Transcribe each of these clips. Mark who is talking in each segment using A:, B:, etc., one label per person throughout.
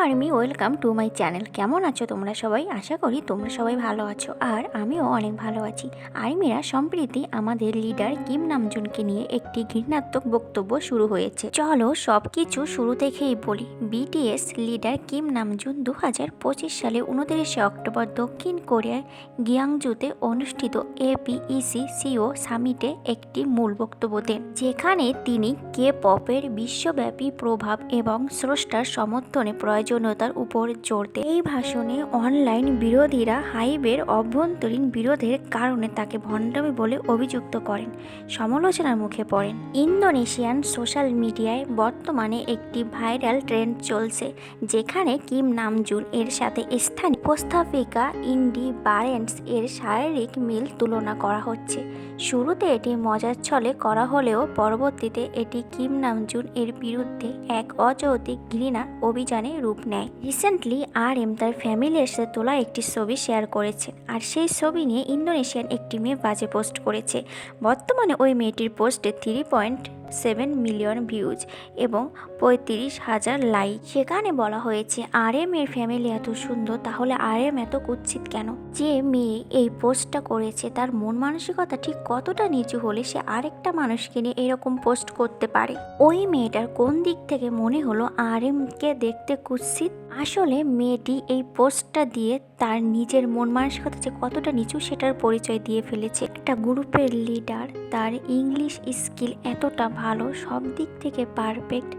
A: Army, welcome to my channel. কেমন আছো তোমরা সবাই? আশা করি তোমরা সবাই ভালো আছো, আর আমিও অনেক ভালো আছি। আর্মিরা সম্প্রতি আমাদের লিডার কিম নামজুনকে নিয়ে একটি ঘৃণাত্মক বক্তব্য শুরু হয়েছে। চলো সব কিছু শুরু থেকেই বলি। বিটিএস লিডার কিম নামজুন 2025 সালে 29 অক্টোবর দক্ষিণ কোরিয়ার গিয়াংজুতে অনুষ্ঠিত এপিইসি সিও সামিটে একটি মূল বক্তব্য দেন, যেখানে তিনি কে পপের বিশ্বব্যাপী প্রভাব এবং স্রষ্টার সমর্থনে প্রয়োজনীয়তার উপর জোর দেন। এই ভাষণে অনলাইন বিরোধীরা হাইবের অভ্যন্তরীণ বিরোধের কারণে তাকে ভণ্ডামি বলে অভিযুক্ত করেন, সমালোচনার মুখে পড়েন। ইন্দোনেশিয়ান সোশ্যাল মিডিয়ায় বর্তমানে একটি ভাইরাল ট্রেন্ড চলছে, যেখানে কিম নামজুন এর সাথে স্থানীয় উপস্থাপিকা ইন্ডি বারেন্টস এর শারীরিক মিল তুলনা করা হচ্ছে। শুরুতে এটি মজার ছলে করা হলেও পরবর্তীতে এটি কিম নামজুন এর বিরুদ্ধে এক অযৌক্তিক ঘৃণা অভিযানে রূপ নেয়। রিসেন্টলি তার ফ্যামিলির সাথে তোলা একটি ছবি শেয়ার করেছেন, আর সেই ছবি নিয়ে ইন্দোনেশিয়ান একটি মেয়ে বাজে পোস্ট করেছে। বর্তমানে ওই মেয়েটির পোস্টে 3.7 মিলিয়ন ভিউজ এবং 35,000 লাইক। সেখানে বলা হয়েছে, এর ফ্যামিলি এত সুন্দর, তাহলে এত কুৎসিত কেন? যে মেয়ে এই পোস্টটা করেছে তার মন মানসিকতা ঠিক কতটা নিচু হলে সে আরেকটা মানুষকে নিয়ে এরকম পোস্ট করতে পারে? ওই মেয়েটার কোন দিক থেকে মনে হলো কে দেখতে কুৎসিত? আসলে মেয়েটি এই পোস্টটা দিয়ে তার নিজের মন মানসিকতা যে কতটা নিচু সেটার পরিচয় দিয়ে ফেলেছে। একটা গ্রুপের লিডার, তার ইংলিশ স্কিল এতটা ভালো, সব দিক থেকে পারফেক্ট,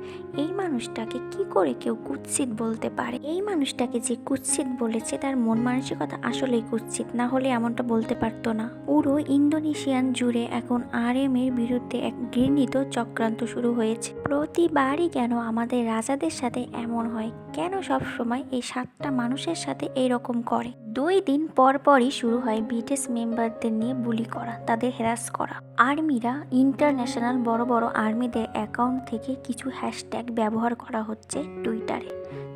A: এই মানুষটাকে কি করে কেউ কুৎসিত বলতে পারে? এই মানুষটাকে যে কুৎসিত বলেছে তার মন মানসিকতা আসলেই কুৎসিত, না হলে এমনটা বলতে পারতো না। পুরো ইন্দোনেশিয়ান জুড়ে এখন এর বিরুদ্ধে এক ঘৃণিত চক্রান্ত শুরু হয়েছে। প্রতিবারই কেন আমাদের রাজাদের সাথে এমন হয়? কেন সব সময় এই 7টা মানুষের সাথে এইরকম করে? 2 দিন পর পরই শুরু হয় বিটিএস মেম্বারদের নিয়ে বুলি করা, তাদের হ্যারাস করা। আর্মিরা ইন্টারন্যাশনাল বড় বড় আর্মিদের অ্যাকাউন্ট থেকে কিছু হ্যাশট্যাগ ব্যবহার করা হচ্ছে টুইটারে।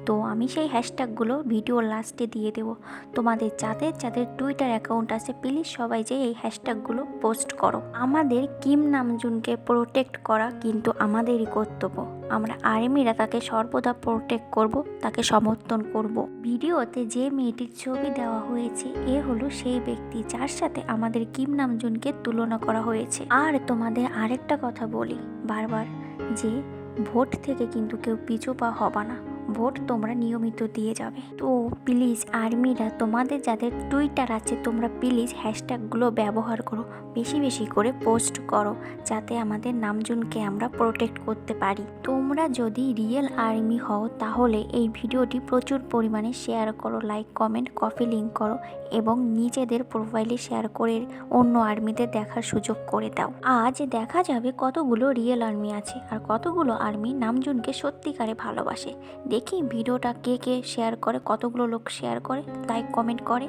A: তো আমি সেই হ্যাশট্যাগুলো ভিডিও লাস্টে দিয়ে দেব। তোমাদের যাদের যাদের টুইটার অ্যাকাউন্ট আছে প্লিজ সবাই যে এই হ্যাশট্যাগুলো পোস্ট করো। আমাদের কিম নামজুনকে প্রোটেক্ট করা কিন্তু আমাদেরই কর্তব্য। আমরা আর্মিরা তাকে সর্বদা প্রোটেক্ট করব, তাকে সমর্থন করব। ভিডিওতে যে মেয়েটির ছবি দেওয়া হয়েছে এ হলো সেই ব্যক্তি যার সাথে আমাদের কিম নামজুনকে তুলনা করা হয়েছে। আর তোমাদের আরেকটা কথা বলি বারবার, যে ভোট থেকে কিন্তু কেউ পিছু পা হবা না। ভোট তোমরা নিয়মিত দিয়ে যাবে। তো প্লিজ আর্মিরা তোমাদের যাদের টুইটার আছে তোমরা প্লিজ হ্যাশট্যাগুলো ব্যবহার করো, বেশি বেশি করে পোস্ট করো, যাতে আমাদের নামজুনকে আমরা প্রোটেক্ট করতে পারি। তোমরা যদি রিয়েল আর্মি হও তাহলে এই ভিডিওটি প্রচুর পরিমাণে শেয়ার করো, লাইক কমেন্ট কপি লিঙ্ক করো এবং নিজেদের প্রোফাইলে শেয়ার করে অন্য আর্মিদের দেখার সুযোগ করে দাও। আজ দেখা যাবে কতগুলো রিয়েল আর্মি আছে আর কতগুলো আর্মি নামজুনকে সত্যিকারে ভালোবাসে। দেখি ভিডিওটা কে কে শেয়ার করে, কতগুলো লোক শেয়ার করে, তাই কমেন্ট করে।